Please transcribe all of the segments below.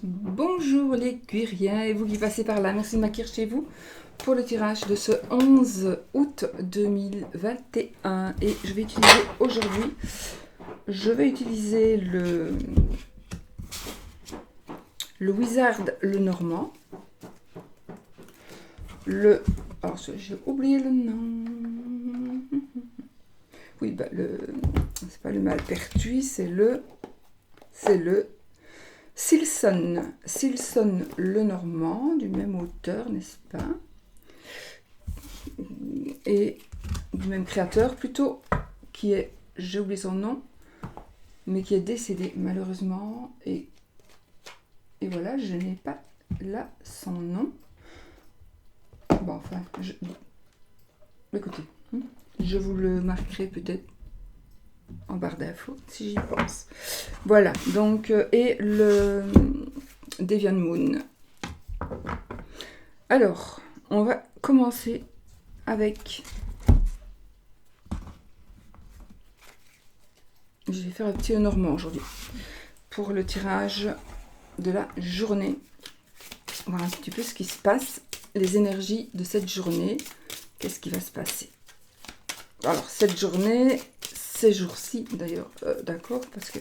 Bonjour les cuiriens et vous qui passez par là, merci de m'accueillir chez vous pour le tirage de ce 11 août 2021 et je vais utiliser aujourd'hui, le Wizard le Normand, alors j'ai oublié le nom, oui bah c'est pas le Malpertuis, c'est le Silson le Normand, du même auteur, n'est-ce pas? Et du même créateur plutôt, qui est, j'ai oublié son nom, mais qui est décédé malheureusement. Et voilà, je n'ai pas là son nom. Bon, enfin, écoutez, je vous le marquerai peut-être en barre d'infos si j'y pense. Voilà, donc, et le Deviant Moon. Alors, on va commencer avec... Je vais faire un petit normand aujourd'hui pour le tirage de la journée. Voir un petit peu ce qui se passe, les énergies de cette journée. Qu'est-ce qui va se passer? Alors, cette journée, ces jours-ci d'ailleurs, d'accord, parce que...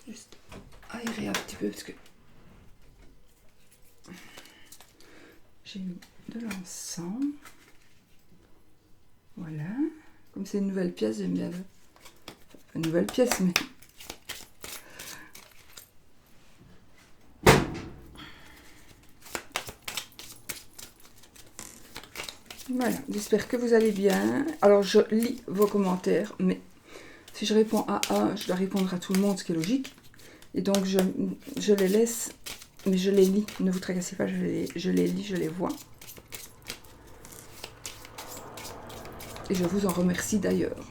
Juste aérer un petit peu, parce que... J'ai mis de l'encens. Voilà. Comme c'est une nouvelle pièce, j'aime bien une nouvelle pièce, mais... Voilà, j'espère que vous allez bien. Alors, je lis vos commentaires, mais si je réponds à un, je dois répondre à tout le monde, ce qui est logique. Et donc, je les laisse, mais je les lis. Ne vous tracassez pas, je les lis, je les vois. Et je vous en remercie d'ailleurs.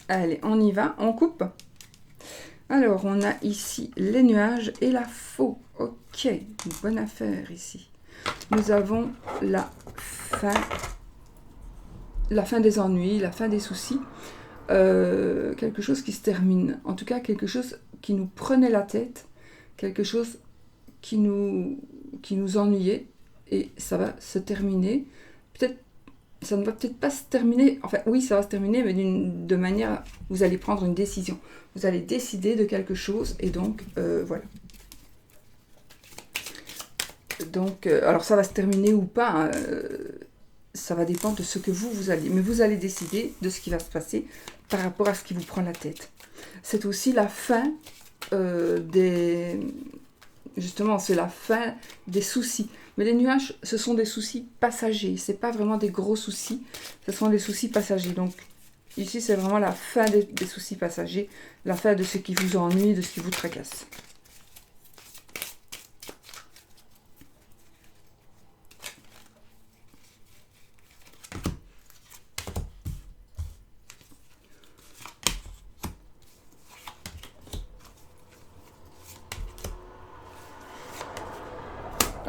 Allez, on y va, on coupe. Alors, on a ici les nuages et la faux. Ok, une bonne affaire ici. Nous avons la fin des ennuis, la fin des soucis. Quelque chose qui se termine. En tout cas, quelque chose qui nous prenait la tête. Quelque chose qui nous ennuyait. Et ça va se terminer. Peut-être, ça ne va peut-être pas se terminer. Enfin, oui, ça va se terminer, mais de manière... Vous allez prendre une décision. Vous allez décider de quelque chose. Et donc, voilà. Donc, alors ça va se terminer ou pas, ça va dépendre de ce que vous allez. Mais vous allez décider de ce qui va se passer par rapport à ce qui vous prend la tête. C'est aussi la fin des... Justement, c'est la fin des soucis. Mais les nuages, ce sont des soucis passagers. Ce n'est pas vraiment des gros soucis. Ce sont des soucis passagers. Donc, ici, c'est vraiment la fin des soucis passagers. La fin de ce qui vous ennuie, de ce qui vous tracasse.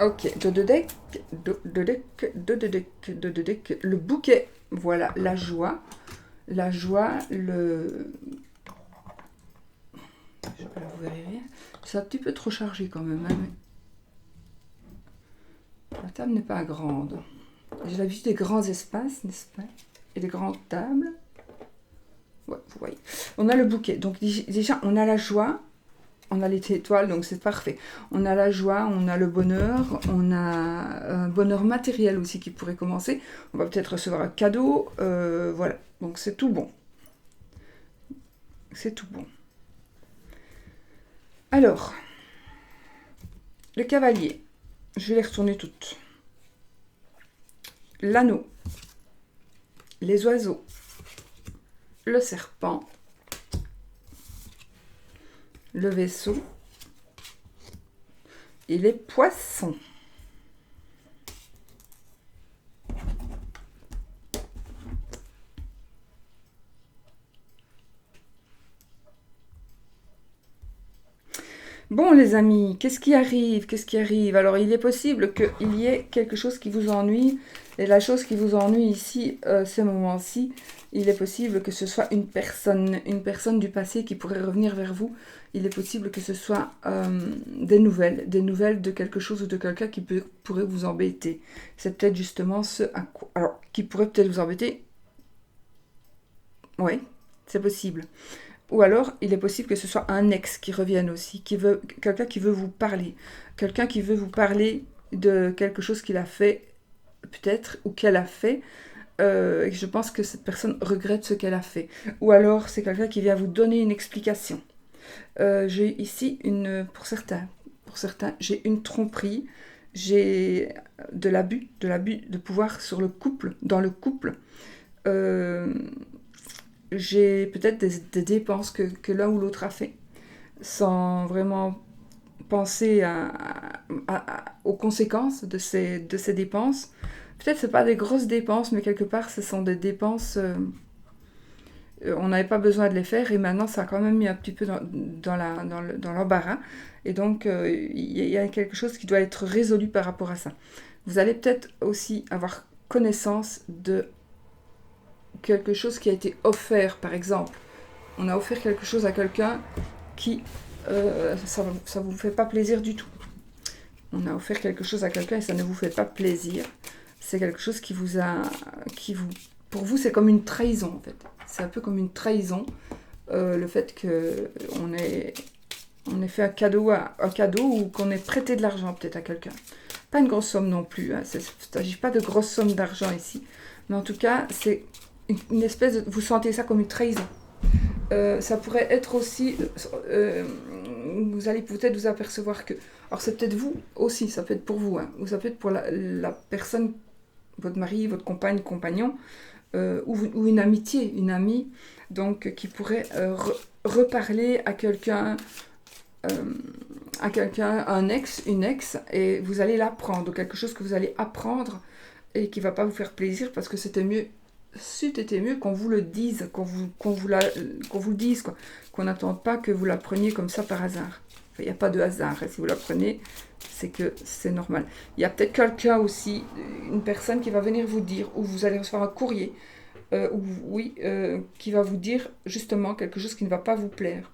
Ok, deux deck, le bouquet, voilà, la joie, le... Je sais pas, vous verrez rien. C'est un petit peu trop chargé quand même, hein, mais... La table n'est pas grande. J'ai l'habitude des grands espaces, n'est-ce pas? Et des grandes tables. Ouais, vous voyez. On a le bouquet, donc déjà, on a la joie. On a les étoiles, donc c'est parfait. On a la joie, on a le bonheur, on a un bonheur matériel aussi qui pourrait commencer. On va peut-être recevoir un cadeau, voilà. Donc c'est tout bon. C'est tout bon. Alors, le cavalier, je vais les retourner toutes. L'anneau, les oiseaux, le serpent, le vaisseau et les poissons. Bon les amis, qu'est-ce qui arrive? Alors il est possible qu'il y ait quelque chose qui vous ennuie, Et la chose qui vous ennuie ici, ce moment-ci, il est possible que ce soit une personne du passé qui pourrait revenir vers vous. Il est possible que ce soit des nouvelles de quelque chose ou de quelqu'un qui pourrait vous embêter. C'est peut-être justement ce à quoi... Alors, qui pourrait peut-être vous embêter. Oui, c'est possible. Ou alors, il est possible que ce soit un ex qui revienne aussi, quelqu'un qui veut vous parler. Quelqu'un qui veut vous parler de quelque chose qu'il a fait, peut-être, ou qu'elle a fait. Je pense que cette personne regrette ce qu'elle a fait. Ou alors, c'est quelqu'un qui vient vous donner une explication. J'ai ici pour certains, j'ai une tromperie, j'ai de l'abus de pouvoir sur le couple, dans le couple. J'ai peut-être des dépenses que l'un ou l'autre a fait, sans vraiment penser aux conséquences de ces dépenses. Peut-être ce pas des grosses dépenses, mais quelque part, ce sont des dépenses... on n'avait pas besoin de les faire, et maintenant, ça a quand même mis un petit peu dans l'embarras. Et donc, il y a quelque chose qui doit être résolu par rapport à ça. Vous allez peut-être aussi avoir connaissance de quelque chose qui a été offert, par exemple. On a offert quelque chose à quelqu'un qui... ça ne vous fait pas plaisir du tout. On a offert quelque chose à quelqu'un et ça ne vous fait pas plaisir. C'est quelque chose qui vous a... pour vous, c'est comme une trahison, en fait. C'est un peu comme une trahison, le fait qu'on ait fait un cadeau ou qu'on ait prêté de l'argent, peut-être, à quelqu'un. Pas une grosse somme non plus. Hein. Il ne s'agit pas de grosses sommes d'argent ici. Mais en tout cas, c'est une espèce de... Vous sentez ça comme une trahison. Ça pourrait être aussi... vous allez peut-être vous apercevoir que... Alors, c'est peut-être vous aussi, ça peut être pour vous. Hein, ou ça peut être pour la personne, votre mari, votre compagne, compagnon, ou une amitié, une amie, donc qui pourrait reparler à quelqu'un, un ex, une ex, et vous allez l'apprendre, ou quelque chose que vous allez apprendre et qui va pas vous faire plaisir parce que c'était mieux qu'on vous le dise, qu'on vous le dise, quoi. Qu'on n'attende pas que vous l'appreniez comme ça par hasard. Il n'y a pas de hasard, hein. Si vous l'apprenez, c'est que c'est normal. Il y a peut-être quelqu'un aussi, une personne qui va venir vous dire, ou vous allez recevoir un courrier, qui va vous dire justement quelque chose qui ne va pas vous plaire,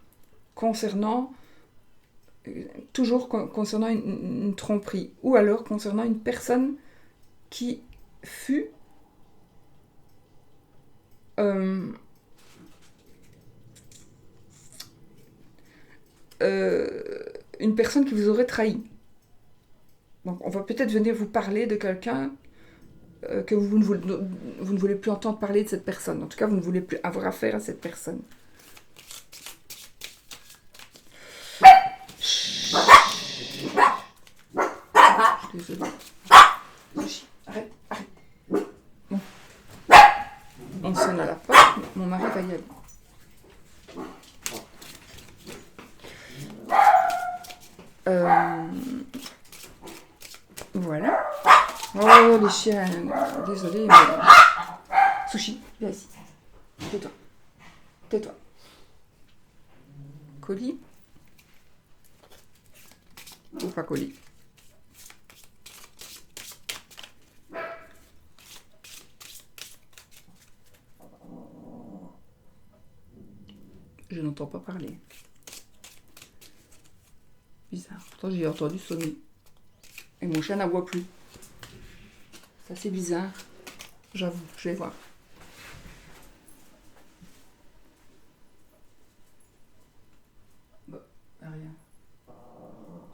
toujours concernant une tromperie, ou alors concernant une personne qui fut une personne qui vous aurait trahi. Donc on va peut-être venir vous parler de quelqu'un que vous ne voulez plus entendre parler de cette personne. En tout cas, vous ne voulez plus avoir affaire à cette personne. Désolée. Arrête. Bon. On sonne à la porte. Mon mari va y aller. Voilà. Oh, les chiens. Désolée, mais... Sushi, viens ici. Tais-toi. Colis. Ou pas colis. Je n'entends pas parler. Bizarre. Pourtant, j'ai entendu sonner. Et mon chien n'aboie plus. Ça, c'est bizarre. J'avoue, je vais voir. Bon, rien.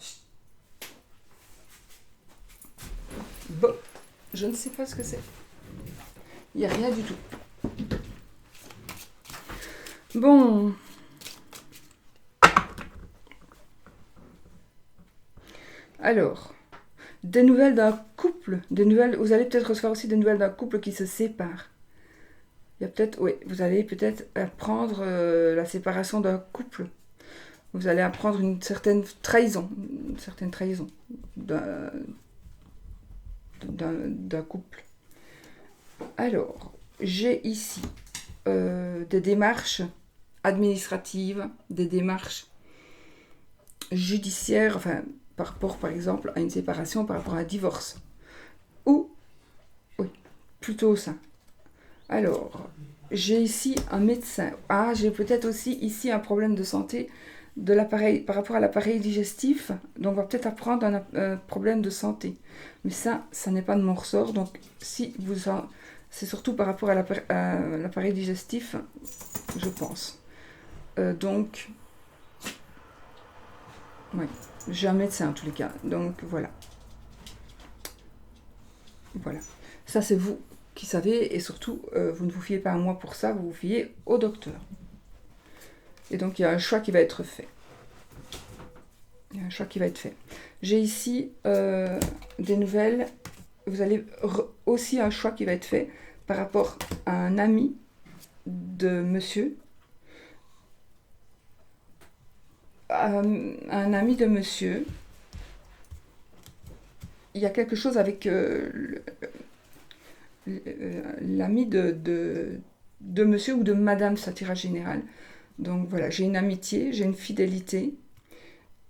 Chut. Bon, je ne sais pas ce que c'est. Il n'y a rien du tout. Bon. Alors, des nouvelles d'un couple, vous allez peut-être recevoir aussi des nouvelles d'un couple qui se sépare. Il y a peut-être, oui, vous allez peut-être apprendre la séparation d'un couple. Vous allez apprendre une certaine trahison d'un couple. Alors, j'ai ici des démarches administratives, des démarches judiciaires, enfin, par rapport, par exemple, à une séparation, par rapport à un divorce. Ou, oui, plutôt ça. Alors, j'ai ici un médecin. Ah, j'ai peut-être aussi ici un problème de santé de l'appareil, par rapport à l'appareil digestif. Donc, on va peut-être apprendre un problème de santé. Mais ça n'est pas de mon ressort. Donc, si vous en... C'est surtout par rapport à l'appareil digestif, je pense. Donc, oui, j'ai un médecin en tous les cas. Donc, voilà. Voilà. Ça, c'est vous qui savez. Et surtout, vous ne vous fiez pas à moi pour ça. Vous vous fiez au docteur. Et donc, il y a un choix qui va être fait. Il y a un choix qui va être fait. J'ai ici des nouvelles. Vous allez aussi un choix qui va être fait par rapport à un ami de monsieur. Un ami de monsieur. Il y a quelque chose avec l'ami de monsieur ou de madame, ça tirage général. Donc voilà, j'ai une amitié, j'ai une fidélité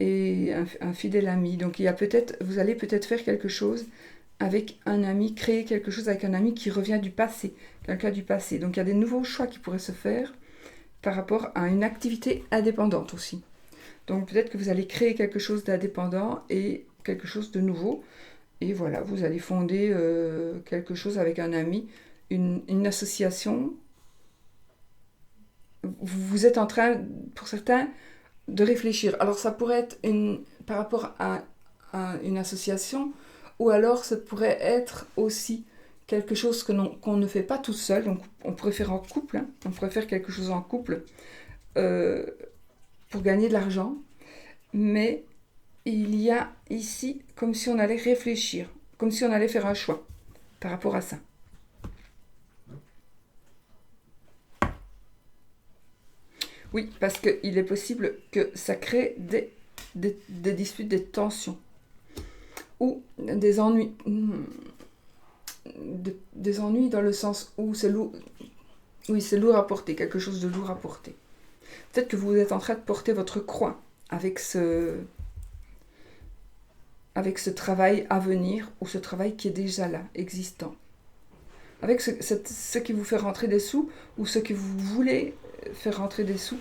et un fidèle ami. Donc il y a peut-être, vous allez peut-être faire quelque chose avec un ami, créer quelque chose avec un ami qui revient du passé, quelqu'un du passé. Donc il y a des nouveaux choix qui pourraient se faire par rapport à une activité indépendante aussi. Donc peut-être que vous allez créer quelque chose d'indépendant et quelque chose de nouveau. Et voilà, vous allez fonder quelque chose avec un ami, une association. Vous êtes en train, pour certains, de réfléchir. Alors ça pourrait être par rapport à une association, ou alors ça pourrait être aussi quelque chose qu'on ne fait pas tout seul. Donc on pourrait faire en couple, hein. On pourrait faire quelque chose en couple pour gagner de l'argent. Mais il y a ici comme si on allait réfléchir, comme si on allait faire un choix par rapport à ça. Oui, parce qu'il est possible que ça crée des disputes, des tensions ou des ennuis. Des ennuis dans le sens où c'est lourd. Oui, c'est lourd à porter, quelque chose de lourd à porter. Peut-être que vous êtes en train de porter votre croix avec ce travail à venir ou ce travail qui est déjà là, existant. Avec ce qui vous fait rentrer des sous ou ce que vous voulez faire rentrer des sous,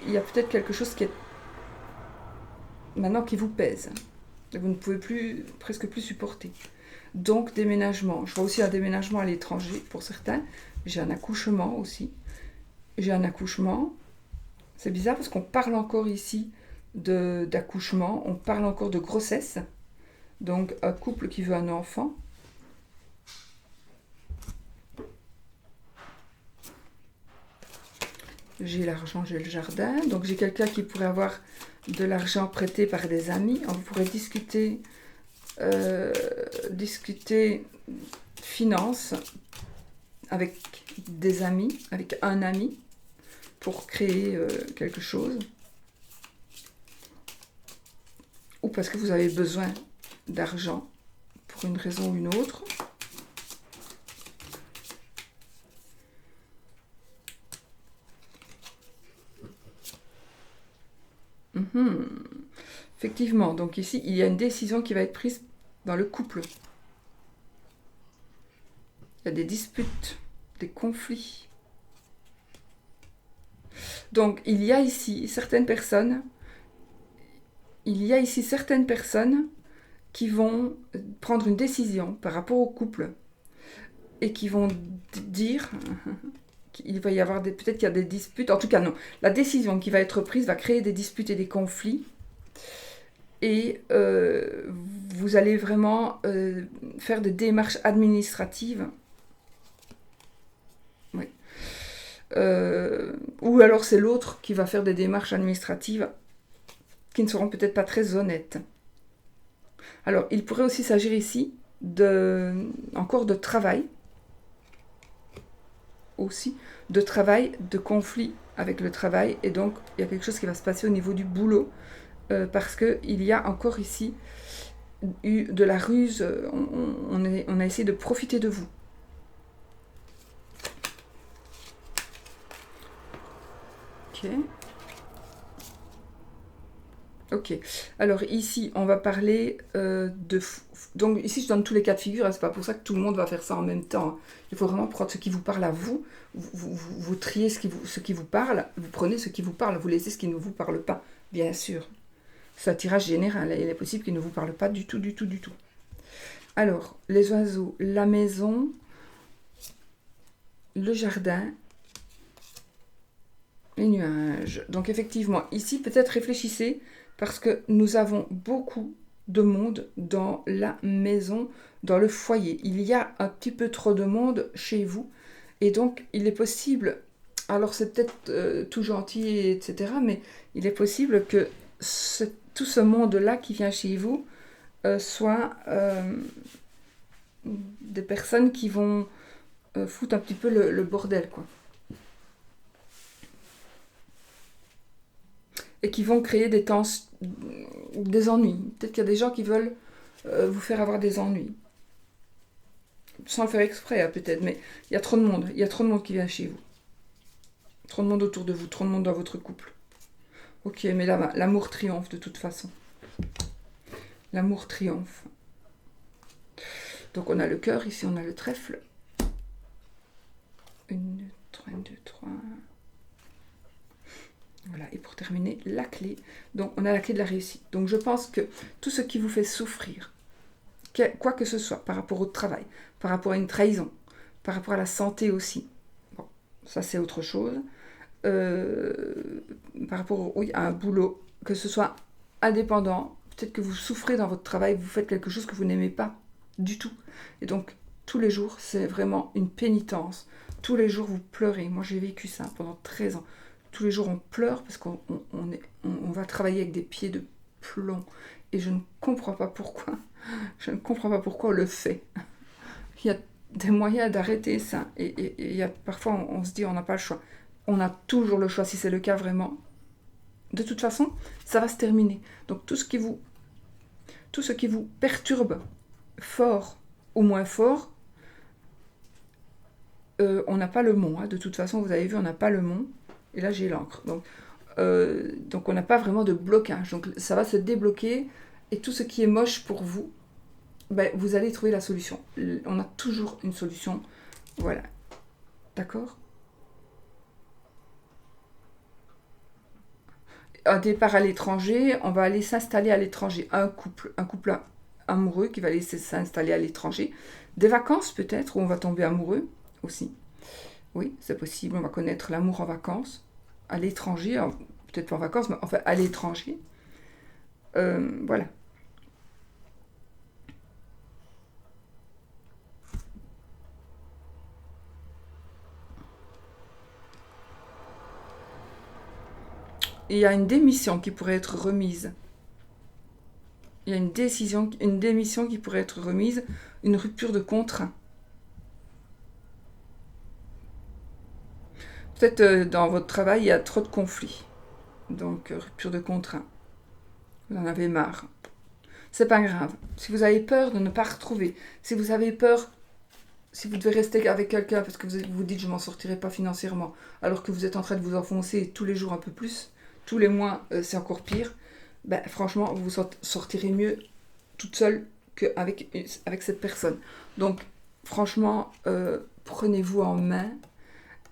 il y a peut-être quelque chose qui est maintenant qui vous pèse. Vous ne pouvez presque plus supporter. Donc déménagement. Je vois aussi un déménagement à l'étranger pour certains. J'ai un accouchement aussi. J'ai un accouchement. C'est bizarre parce qu'on parle encore ici d'accouchement. On parle encore de grossesse. Donc un couple qui veut un enfant. J'ai l'argent, j'ai le jardin. Donc j'ai quelqu'un qui pourrait avoir de l'argent prêté par des amis. On pourrait discuter finances avec des amis, avec un ami, pour créer quelque chose. Ou parce que vous avez besoin d'argent pour une raison ou une autre. Effectivement, donc ici, il y a une décision qui va être prise dans le couple. Il y a des disputes, des conflits. Donc, il y a ici certaines personnes qui vont prendre une décision par rapport au couple et qui vont dire qu'il va y avoir peut-être qu'il y a des disputes. En tout cas, non. La décision qui va être prise va créer des disputes et des conflits. Et vous allez vraiment faire des démarches administratives. Oui. Ou alors c'est l'autre qui va faire des démarches administratives qui ne seront peut-être pas très honnêtes. Alors, il pourrait aussi s'agir ici encore de travail. Aussi, de travail, de conflit avec le travail. Et donc, il y a quelque chose qui va se passer au niveau du boulot. Parce qu'il y a encore ici eu de la ruse, on a essayé de profiter de vous. Ok. Ok. Alors ici, on va parler donc ici, je donne tous les cas de figure. Hein, c'est pas pour ça que tout le monde va faire ça en même temps. Hein. Il faut vraiment prendre ce qui vous parle à vous. Vous triez ce qui vous parle. Vous prenez ce qui vous parle. Vous laissez ce qui ne vous parle pas, bien sûr. C'est un tirage général. Il est possible qu'il ne vous parle pas du tout, du tout, du tout. Alors, les oiseaux, la maison, le jardin, les nuages. Donc effectivement, ici, peut-être réfléchissez, parce que nous avons beaucoup de monde dans la maison, dans le foyer. Il y a un petit peu trop de monde chez vous, et donc il est possible, alors c'est peut-être tout gentil, etc., mais il est possible que tout ce monde-là qui vient chez vous soit des personnes qui vont foutre un petit peu le bordel, quoi. Et qui vont créer des ennuis. Peut-être qu'il y a des gens qui veulent vous faire avoir des ennuis. Sans le faire exprès, hein, peut-être, mais il y a trop de monde. Il y a trop de monde qui vient chez vous. Trop de monde autour de vous, trop de monde dans votre couple. Ok, mais là, l'amour triomphe de toute façon. L'amour triomphe. Donc on a le cœur, ici on a le trèfle. 1, 2, 3, 2, 3... Voilà, et pour terminer, la clé. Donc, on a la clé de la réussite. Donc, je pense que tout ce qui vous fait souffrir, quoi que ce soit, par rapport au travail, par rapport à une trahison, par rapport à la santé aussi, bon, ça c'est autre chose, par rapport à un boulot, que ce soit indépendant, peut-être que vous souffrez dans votre travail, vous faites quelque chose que vous n'aimez pas du tout. Et donc, tous les jours, c'est vraiment une pénitence. Tous les jours, vous pleurez. Moi, j'ai vécu ça pendant 13 ans. Tous les jours, on pleure parce qu'on va travailler avec des pieds de plomb. Et je ne comprends pas pourquoi. Je ne comprends pas pourquoi on le fait. Il y a des moyens d'arrêter ça. Et il y a, parfois, on se dit, on n'a pas le choix. On a toujours le choix, si c'est le cas vraiment. De toute façon, ça va se terminer. Donc, tout ce qui vous perturbe, fort ou moins fort, on n'a pas le mont. Hein. De toute façon, vous avez vu, on n'a pas le mont. Et là, j'ai l'encre. Donc on n'a pas vraiment de blocage. Donc, ça va se débloquer. Et tout ce qui est moche pour vous, ben, vous allez trouver la solution. On a toujours une solution. Voilà. D'accord ? Un départ à l'étranger, on va aller s'installer à l'étranger. Un couple amoureux qui va aller s'installer à l'étranger. Des vacances peut-être, où on va tomber amoureux aussi. Oui, c'est possible, on va connaître l'amour en vacances, à l'étranger, peut-être pas en vacances, mais enfin à l'étranger. Voilà. Et il y a une démission qui pourrait être remise. Il y a une démission qui pourrait être remise, une rupture de contrat. Peut-être dans votre travail, il y a trop de conflits. Donc, rupture de contrat. Vous en avez marre. C'est pas grave. Si vous avez peur de ne pas retrouver, si vous avez peur, si vous devez rester avec quelqu'un parce que vous dites je m'en sortirai pas financièrement, alors que vous êtes en train de vous enfoncer tous les jours un peu plus, tous les mois c'est encore pire, ben, franchement, vous sortirez mieux toute seule qu'avec cette personne. Donc, franchement, prenez-vous en main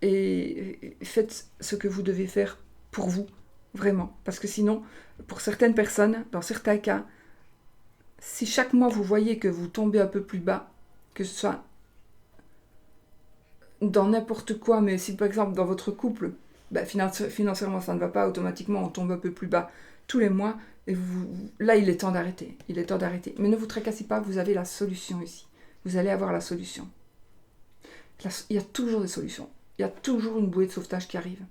et faites ce que vous devez faire pour vous, vraiment. Parce que sinon, pour certaines personnes, dans certains cas, si chaque mois vous voyez que vous tombez un peu plus bas, que ce soit dans n'importe quoi, mais si par exemple dans votre couple, ben, financièrement ça ne va pas, automatiquement on tombe un peu plus bas tous les mois, et là il est temps d'arrêter. Il est temps d'arrêter. Mais ne vous tracassez pas, vous avez la solution ici. Vous allez avoir la solution. Il y a toujours des solutions. Il y a toujours une bouée de sauvetage qui arrive.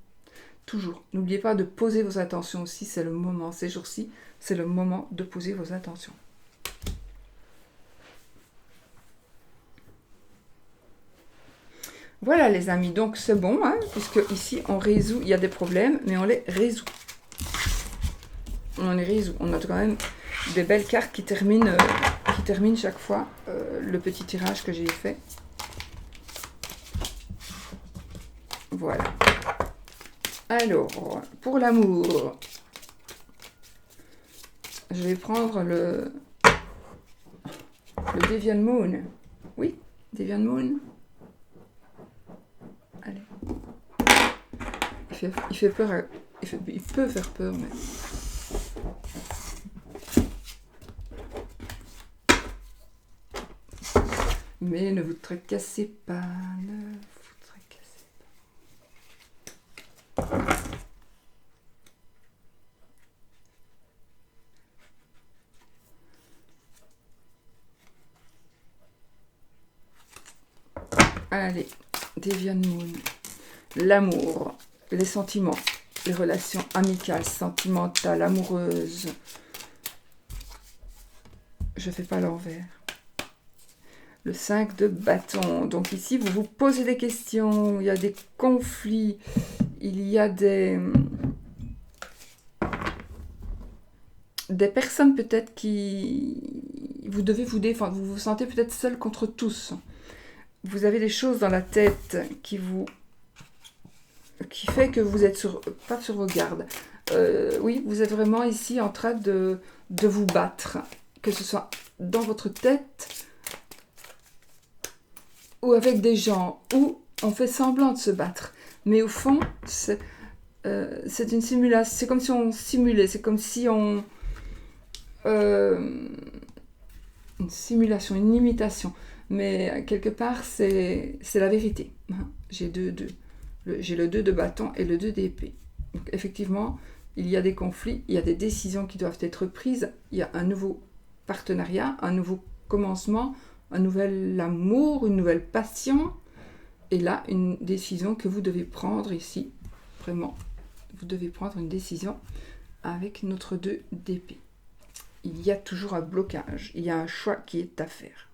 Toujours. N'oubliez pas de poser vos intentions aussi, c'est le moment. Ces jours-ci, c'est le moment de poser vos intentions. Voilà les amis, donc c'est bon, hein, puisque ici on résout, il y a des problèmes, mais on les résout. On les résout. On a quand même des belles cartes qui terminent chaque fois le petit tirage que j'ai fait. Voilà. Alors, pour l'amour, Je vais prendre le Deviant Moon. Oui, Deviant Moon. Allez. Il fait peur. Il peut faire peur, mais... Mais ne vous tracassez pas. Ne vous tracassez pas. Allez, Deviant Moon. L'amour, les sentiments, les relations amicales, sentimentales, amoureuses. Je fais pas l'envers. Le 5 de bâton. Donc ici, vous vous posez des questions, il y a des conflits, il y a des personnes peut-être qui... Vous devez vous défendre, vous vous sentez peut-être seul contre tous. Vous avez des choses dans la tête qui fait que vous êtes pas sur vos gardes. Oui, vous êtes vraiment ici en train de vous battre, que ce soit dans votre tête ou avec des gens, où on fait semblant de se battre. Mais au fond, c'est une simulation. C'est comme si on simulait, c'est comme si on... une simulation, une imitation. Mais quelque part, c'est la vérité. J'ai j'ai le 2 de bâton et le 2 d'épée. Donc effectivement, il y a des conflits, il y a des décisions qui doivent être prises, il y a un nouveau partenariat, un nouveau commencement, un nouvel amour, une nouvelle passion. Et là, une décision que vous devez prendre ici. Vraiment, vous devez prendre une décision avec notre 2 d'épée. Il y a toujours un blocage, il y a un choix qui est à faire.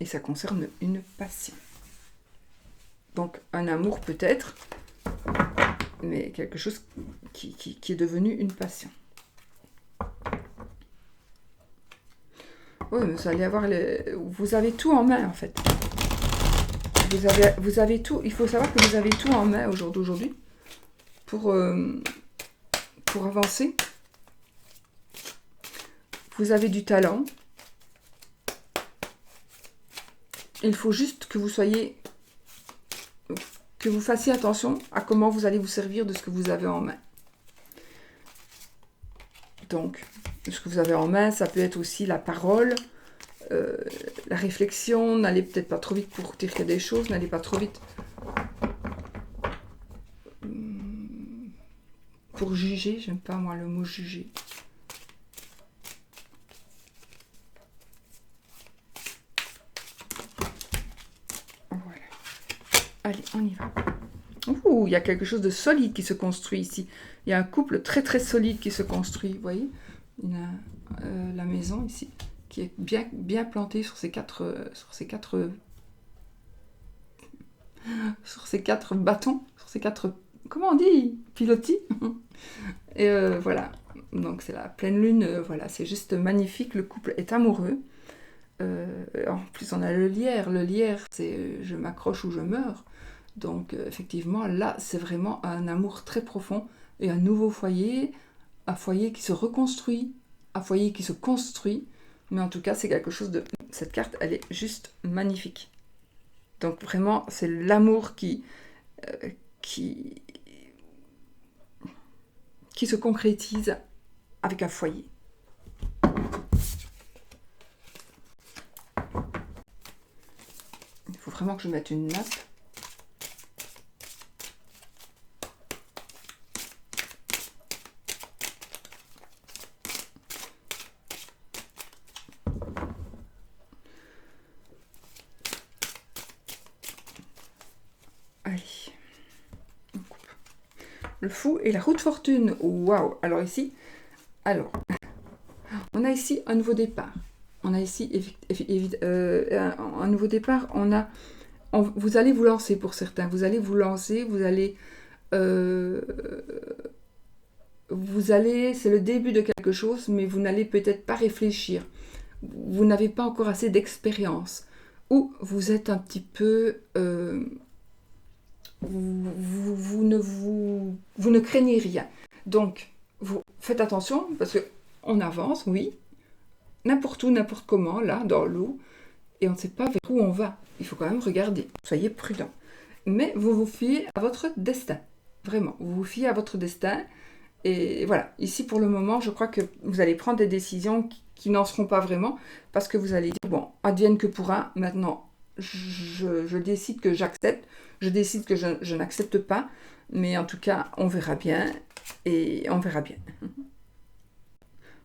Et ça concerne une passion. Donc un amour peut-être, mais quelque chose qui est devenu une passion. Oui, mais vous allez avoir vous avez tout en main en fait. Vous avez tout. Il faut savoir que vous avez tout en main aujourd'hui pour avancer. Vous avez du talent. Il faut juste que vous fassiez attention à comment vous allez vous servir de ce que vous avez en main. Donc, ce que vous avez en main, ça peut être aussi la parole, la réflexion. N'allez peut-être pas trop vite pour tirer des choses, n'allez pas trop vite pour juger. J'aime pas moi le mot juger. Allez, on y va. Ouh, il y a quelque chose de solide qui se construit ici. Il y a un couple très très solide qui se construit. Vous voyez, il y a la maison ici qui est bien plantée sur ces quatre bâtons, sur ces quatre, comment on dit, pilotis. Et voilà. Donc c'est la pleine lune. Voilà, c'est juste magnifique. Le couple est amoureux. En plus, on a le lierre. Le lierre, c'est je m'accroche ou je meurs. Donc, effectivement, là, c'est vraiment un amour très profond et un nouveau foyer, un foyer qui se reconstruit, un foyer qui se construit. Mais en tout cas, c'est quelque chose de... Cette carte, elle est juste magnifique. Donc, vraiment, c'est l'amour qui se concrétise avec un foyer. Il faut vraiment que je mette une nappe. Allez, on coupe. Le fou et la roue de fortune. Waouh! Alors ici, on a ici un nouveau départ. On a ici un nouveau départ. Vous allez vous lancer pour certains. Vous allez vous lancer. C'est le début de quelque chose, mais vous n'allez peut-être pas réfléchir. Vous n'avez pas encore assez d'expérience. Ou vous êtes un petit peu... vous ne craignez rien. Donc, vous faites attention, parce qu'on avance, oui, n'importe où, n'importe comment, là, dans l'eau, et on ne sait pas vers où on va. Il faut quand même regarder, soyez prudent. Mais vous vous fiez à votre destin, vraiment, vous vous fiez à votre destin, et voilà, ici pour le moment, je crois que vous allez prendre des décisions qui n'en seront pas vraiment, parce que vous allez dire, bon, advienne que pourra, maintenant, je décide que j'accepte, je décide que je n'accepte pas, mais en tout cas, on verra bien, et on verra bien.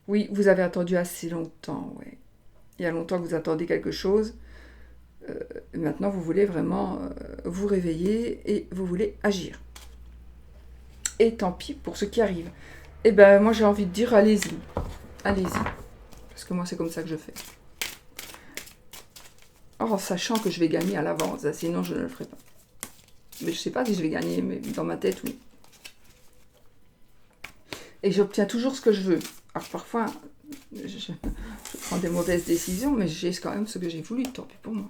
Oui, vous avez attendu assez longtemps, ouais. Il y a longtemps que vous attendez quelque chose. Maintenant, vous voulez vraiment vous réveiller et vous voulez agir. Et tant pis pour ce qui arrive. Eh ben, moi, j'ai envie de dire, allez-y. Allez-y. Parce que moi, c'est comme ça que je fais. Or, en sachant que je vais gagner à l'avance, sinon je ne le ferai pas. Mais je sais pas si je vais gagner, mais dans ma tête, oui. Et j'obtiens toujours ce que je veux. Alors, parfois, je prends des mauvaises décisions, mais j'ai quand même ce que j'ai voulu, tant pis pour moi.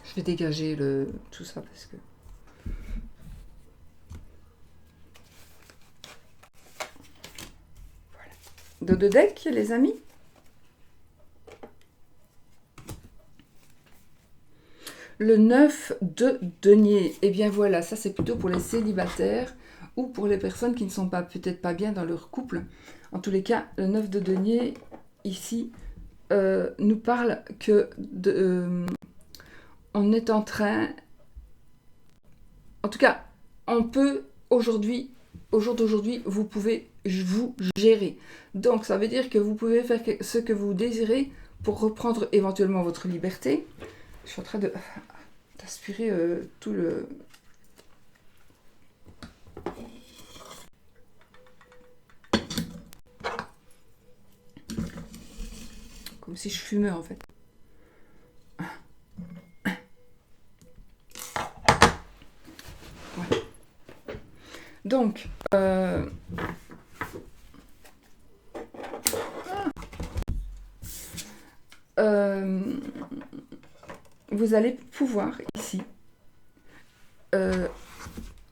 Je vais dégager tout ça parce que... Voilà. Dos de deck, les amis. Le 9 de denier. Eh bien voilà, ça c'est plutôt pour les célibataires ou pour les personnes qui ne sont pas peut-être pas bien dans leur couple. En tous les cas, le 9 de denier, ici, nous parle que on est en train... En tout cas, on peut aujourd'hui, au jour d'aujourd'hui, vous pouvez vous gérer. Donc, ça veut dire que vous pouvez faire ce que vous désirez pour reprendre éventuellement votre liberté. Je suis en train d'aspirer tout le... Comme si je fumais, en fait. Voilà. Donc, vous allez pouvoir, ici,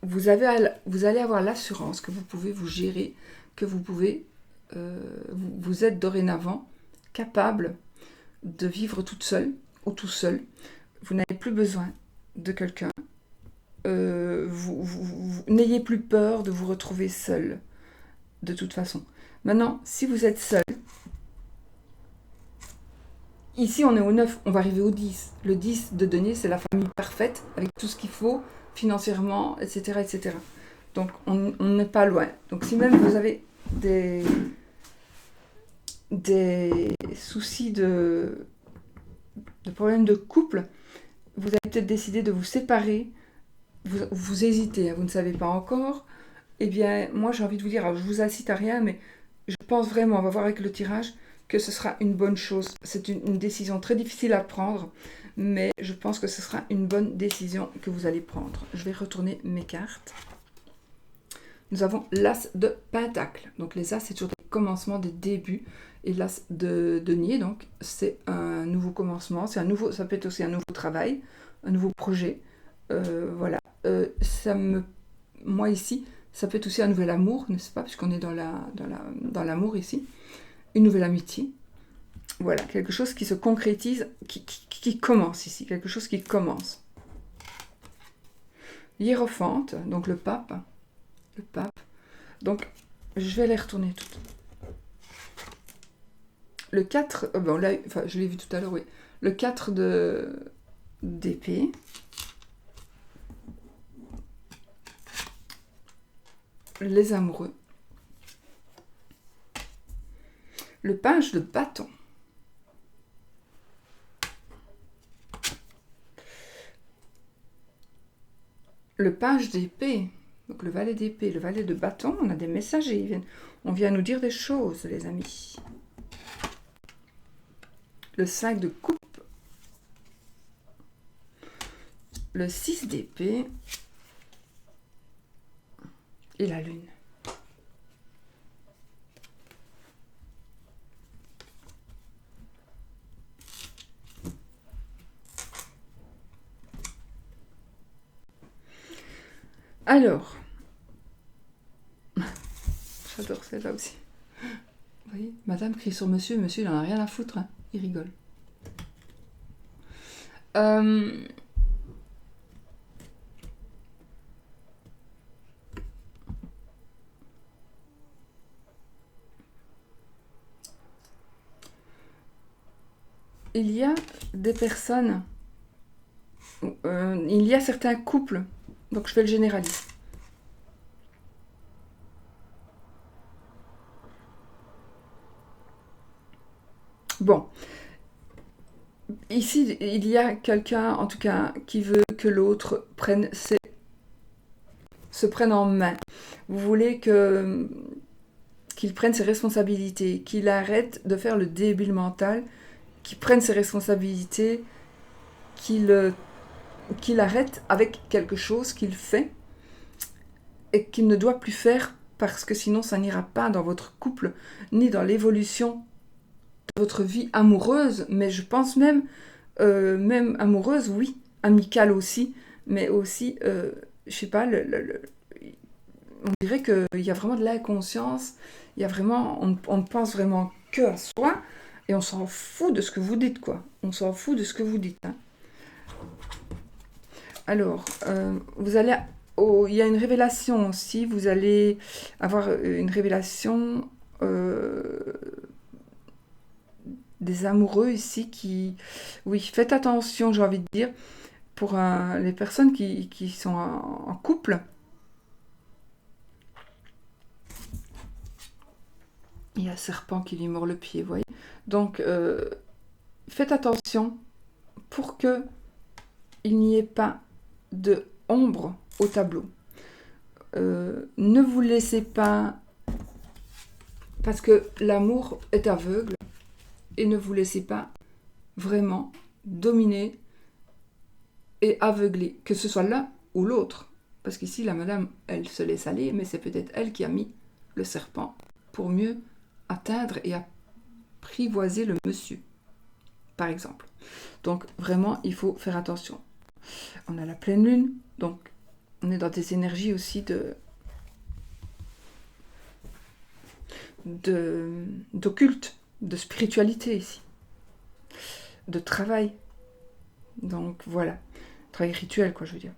vous allez avoir l'assurance que vous pouvez vous gérer, que vous pouvez, vous êtes dorénavant capable de vivre toute seule ou tout seul. Vous n'avez plus besoin de quelqu'un. Vous n'ayez plus peur de vous retrouver seul, de toute façon. Maintenant, si vous êtes seul, ici on est au 9, on va arriver au 10. Le 10 de denier, c'est la famille parfaite, avec tout ce qu'il faut, financièrement, etc. etc. Donc on n'est pas loin. Donc si même vous avez des soucis de problèmes de couple, vous avez peut-être décidé de vous séparer, vous hésitez, hein, vous ne savez pas encore, eh bien, moi j'ai envie de vous dire, alors je vous incite à rien, mais je pense vraiment, on va voir avec le tirage, que ce sera une bonne chose. C'est une décision très difficile à prendre, mais je pense que ce sera une bonne décision que vous allez prendre. Je vais retourner mes cartes. Nous avons l'As de Pentacle. Donc les As, c'est toujours des commencements, des débuts. Et l'As de denier, donc c'est un nouveau commencement, ça peut être aussi un nouveau travail, un nouveau projet. Voilà. Moi ici, ça peut être aussi un nouvel amour, n'est-ce pas, puisqu'on est dans l'amour ici. Une nouvelle amitié. Voilà, quelque chose qui se concrétise, qui commence ici, quelque chose qui commence. Hiérophante, donc le pape. Donc, je vais les retourner toutes. Le 4, bon là, enfin, je l'ai vu tout à l'heure, oui. Le 4 d'épée. Les amoureux. Le page de bâton. Le page d'épée. Donc le valet d'épée, le valet de bâton, on a des messagers. On vient nous dire des choses, les amis. Le 5 de coupe. Le 6 d'épée. Et la lune. Alors, j'adore celle-là aussi. Vous voyez, madame crie sur monsieur, monsieur il en a rien à foutre, hein. Il rigole. Il y a des personnes, il y a certains couples, donc je fais le généraliste. Bon, ici il y a quelqu'un en tout cas qui veut que l'autre se prenne en main. Vous voulez qu'il prenne ses responsabilités, qu'il arrête de faire le débile mental, qu'il prenne ses responsabilités, qu'il arrête avec quelque chose qu'il fait et qu'il ne doit plus faire parce que sinon ça n'ira pas dans votre couple ni dans l'évolution de votre vie amoureuse, mais je pense même amoureuse, oui, amicale aussi, mais aussi, je sais pas, on dirait qu'il y a vraiment de l'inconscience, il y a vraiment, on ne pense vraiment que à soi, et on s'en fout de ce que vous dites, quoi. On s'en fout de ce que vous dites. Hein. Alors, vous allez... il y a une révélation aussi, vous allez avoir une révélation des amoureux ici qui... Oui, faites attention, j'ai envie de dire, pour les personnes qui sont en couple. Il y a un serpent qui lui mord le pied, vous voyez. Donc, faites attention pour que il n'y ait pas de ombre au tableau. Ne vous laissez pas... Parce que l'amour est aveugle. Et ne vous laissez pas vraiment dominer et aveugler, que ce soit l'un ou l'autre. Parce qu'ici, la madame, elle se laisse aller, mais c'est peut-être elle qui a mis le serpent pour mieux atteindre et apprivoiser le monsieur, par exemple. Donc, vraiment, il faut faire attention. On a la pleine lune, donc on est dans des énergies aussi d'occulte, de spiritualité ici, de travail. Donc voilà, travail rituel, quoi, je veux dire.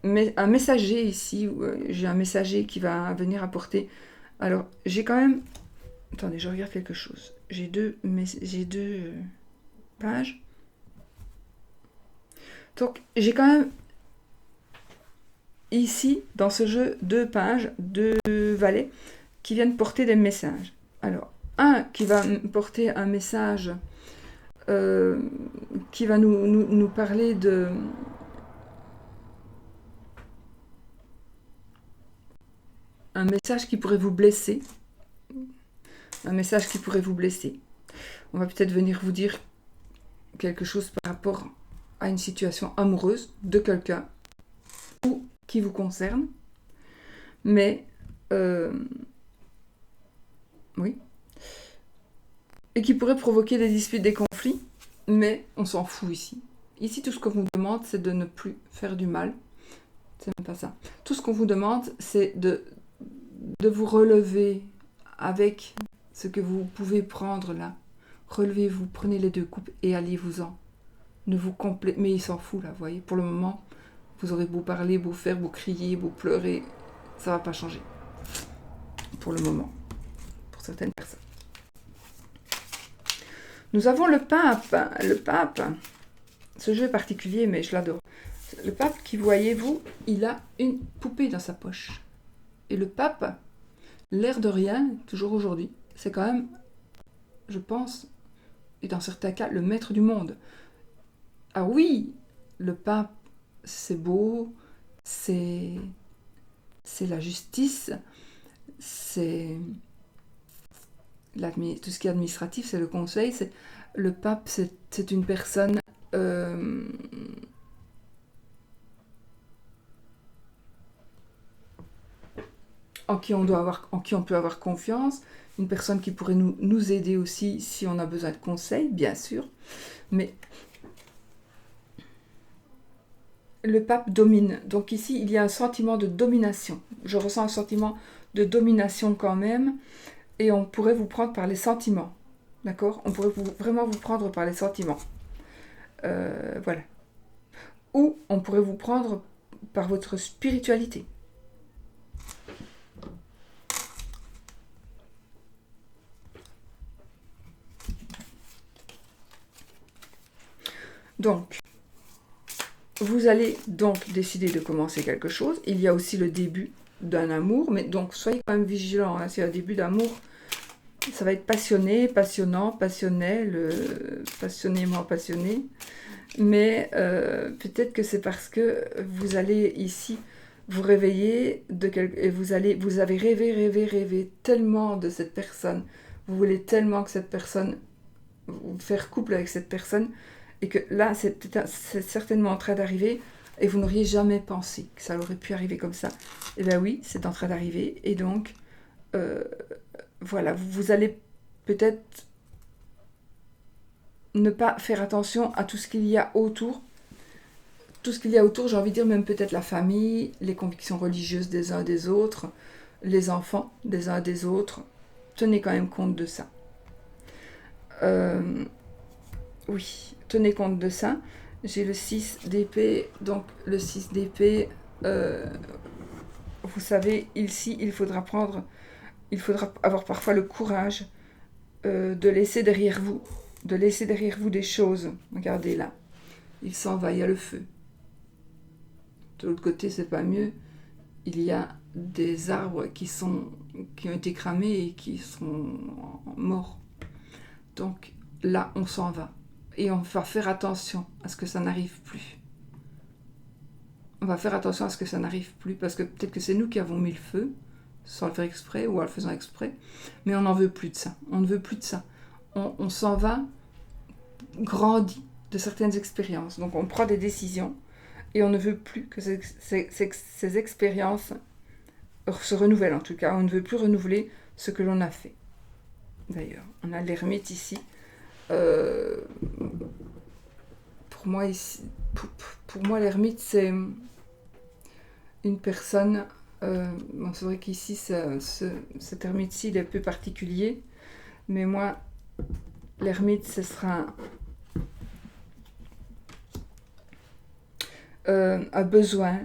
Un messager ici, j'ai un messager qui va venir apporter. Alors, j'ai quand même... Attendez, je regarde quelque chose. J'ai deux pages. Donc, j'ai quand même ici, dans ce jeu, 2 pages, 2 valets qui viennent porter des messages. Alors, un qui va porter un message qui va nous parler de... Un message qui pourrait vous blesser. Un message qui pourrait vous blesser. On va peut-être venir vous dire quelque chose par rapport à une situation amoureuse de quelqu'un ou qui vous concerne. Mais, oui. Et qui pourrait provoquer des disputes, des conflits. Mais on s'en fout ici. Ici, tout ce qu'on vous demande, c'est de ne plus faire du mal. C'est même pas ça. Tout ce qu'on vous demande, c'est de vous relever avec ce que vous pouvez prendre là. Relevez-vous, prenez les 2 coupes et allez-vous-en. Ne vous complète. Mais il s'en fout là, vous voyez. Pour le moment, vous aurez beau parler, beau faire, beau crier, beau pleurer, ça va pas changer. Pour le moment. Pour certaines personnes. Nous avons le pape. Le pape, ce jeu est particulier, mais je l'adore. Le pape qui, voyez-vous, il a une poupée dans sa poche. Et le pape, l'air de rien, toujours aujourd'hui, c'est quand même, je pense, et dans certains cas, le maître du monde. Ah oui, le pape, c'est beau, c'est la justice, c'est tout ce qui est administratif, c'est le conseil. Le pape, c'est une personne euh, en qui on peut avoir confiance, une personne qui pourrait nous aider aussi si on a besoin de conseils, bien sûr. Mais le pape domine. Donc ici, il y a un sentiment de domination. Je ressens un sentiment de domination quand même. Et on pourrait vous prendre par les sentiments. D'accord? On pourrait vraiment vous prendre par les sentiments. Voilà. Ou on pourrait vous prendre par votre spiritualité. Donc, vous allez donc décider de commencer quelque chose. Il y a aussi le début d'un amour, mais donc soyez quand même vigilants. Hein. C'est un début d'amour, ça va être passionné, passionnant, passionnel, passionnément passionné. Mais peut-être que c'est parce que vous allez ici vous réveiller et vous avez rêvé tellement de cette personne. Vous voulez tellement que cette personne, faire couple avec cette personne, et que là, c'est certainement en train d'arriver, et vous n'auriez jamais pensé que ça aurait pu arriver comme ça. Et bien oui, c'est en train d'arriver, et donc, voilà, vous allez peut-être ne pas faire attention à tout ce qu'il y a autour. Tout ce qu'il y a autour, j'ai envie de dire même peut-être la famille, les convictions religieuses des uns et des autres, les enfants des uns et des autres. Tenez quand même compte de ça. Oui, tenez compte de ça. J'ai le 6 d'épée, donc le 6 d'épée, vous savez, ici, il faudra avoir parfois le courage de laisser derrière vous des choses. Regardez là, il s'en va, il y a le feu. De l'autre côté, c'est pas mieux. Il y a des arbres qui ont été cramés et qui sont morts. Donc là, on s'en va. Et on va faire attention à ce que ça n'arrive plus. On va faire attention à ce que ça n'arrive plus, parce que peut-être que c'est nous qui avons mis le feu, sans le faire exprès ou en le faisant exprès, mais on n'en veut plus de ça. On ne veut plus de ça. On s'en va grandi de certaines expériences. Donc on prend des décisions et on ne veut plus que ces expériences se renouvellent en tout cas. On ne veut plus renouveler ce que l'on a fait. D'ailleurs, on a l'ermite ici. Pour moi, l'ermite, c'est une personne... bon, c'est vrai qu'ici, cet ermite-ci, il est un peu particulier. Mais moi, l'ermite, ce sera un besoin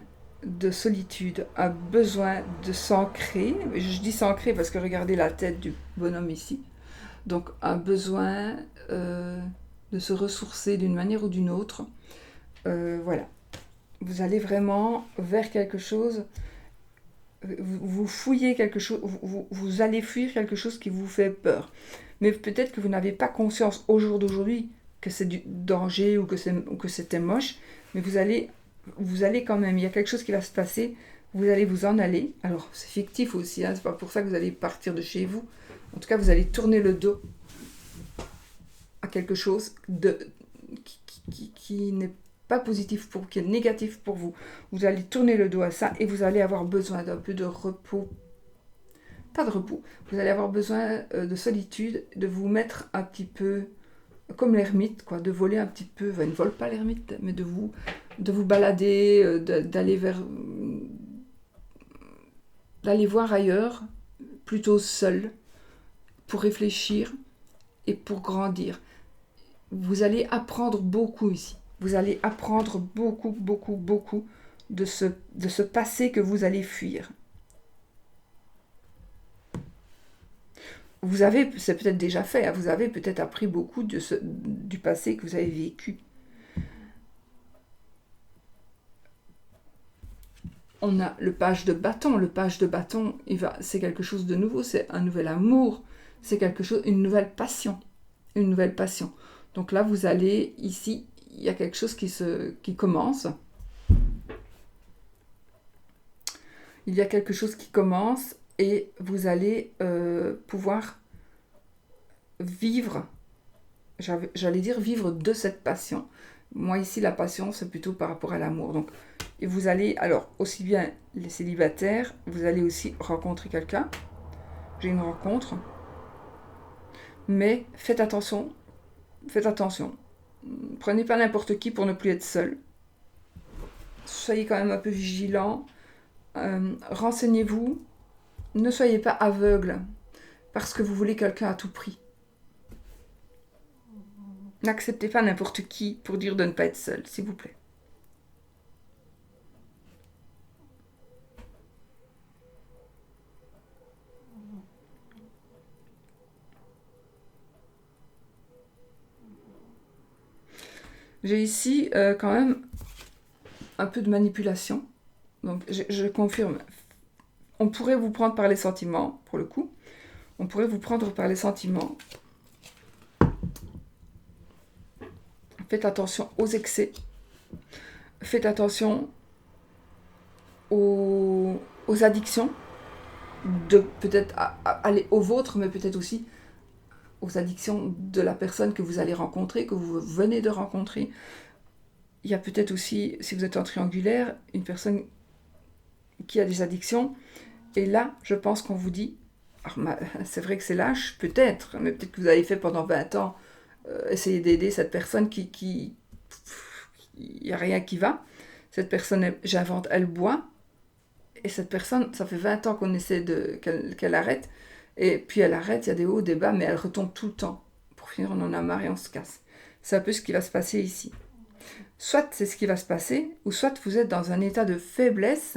de solitude, un besoin de s'ancrer. Je dis s'ancrer parce que regardez la tête du bonhomme ici. Donc un besoin de se ressourcer d'une manière ou d'une autre. Voilà. Vous allez vraiment vers quelque chose, vous fouillez quelque chose, vous allez fuir quelque chose qui vous fait peur. Mais peut-être que vous n'avez pas conscience au jour d'aujourd'hui que c'est du danger ou que c'était moche, mais vous allez quand même, il y a quelque chose qui va se passer, vous allez vous en aller. Alors c'est fictif aussi, hein, c'est pas pour ça que vous allez partir de chez vous. En tout cas, vous allez tourner le dos à quelque chose qui n'est pas positif pour vous, qui est négatif pour vous. Vous allez tourner le dos à ça et vous allez avoir besoin d'un peu de repos. Pas de repos. Vous allez avoir besoin de solitude, de vous mettre un petit peu comme l'ermite, quoi, de voler un petit peu. Enfin, il ne vole pas l'ermite, mais de vous balader, d'aller voir ailleurs, plutôt seul, pour réfléchir et pour grandir. Vous allez apprendre beaucoup ici. Vous allez apprendre beaucoup, beaucoup, beaucoup de ce passé que vous allez fuir. C'est peut-être déjà fait, hein, vous avez peut-être appris beaucoup du passé que vous avez vécu. On a le page de bâton. Le page de bâton, c'est quelque chose de nouveau, c'est un nouvel amour, c'est quelque chose, une nouvelle passion. Une nouvelle passion. Donc là, vous allez, ici, il y a quelque chose qui commence. Il y a quelque chose qui commence et vous allez pouvoir vivre, j'allais dire vivre de cette passion. Moi ici, la passion, c'est plutôt par rapport à l'amour. Donc, et vous allez, alors, aussi bien les célibataires, vous allez aussi rencontrer quelqu'un. J'ai une rencontre. Mais faites attention. Faites attention. Prenez pas n'importe qui pour ne plus être seul. Soyez quand même un peu vigilant. Renseignez-vous. Ne soyez pas aveugle parce que vous voulez quelqu'un à tout prix. N'acceptez pas n'importe qui pour dire de ne pas être seul, s'il vous plaît. J'ai ici quand même un peu de manipulation. Donc je confirme. On pourrait vous prendre par les sentiments, pour le coup. On pourrait vous prendre par les sentiments. Faites attention aux excès. Faites attention aux addictions. De peut-être aller aux vôtres, mais peut-être aussi aux addictions de la personne que vous allez rencontrer, que vous venez de rencontrer. Il y a peut-être aussi, si vous êtes en triangulaire, une personne qui a des addictions. Et là, je pense qu'on vous dit, c'est vrai que c'est lâche, peut-être, mais peut-être que vous avez fait pendant 20 ans, essayer d'aider cette personne qui il n'y a rien qui va. Cette personne, j'invente, elle boit. Et cette personne, ça fait 20 ans qu'on essaie qu'elle arrête. Et puis elle arrête, il y a des hauts, des bas, mais elle retombe tout le temps. Pour finir, on en a marre et on se casse. C'est un peu ce qui va se passer ici. Soit c'est ce qui va se passer, ou soit vous êtes dans un état de faiblesse,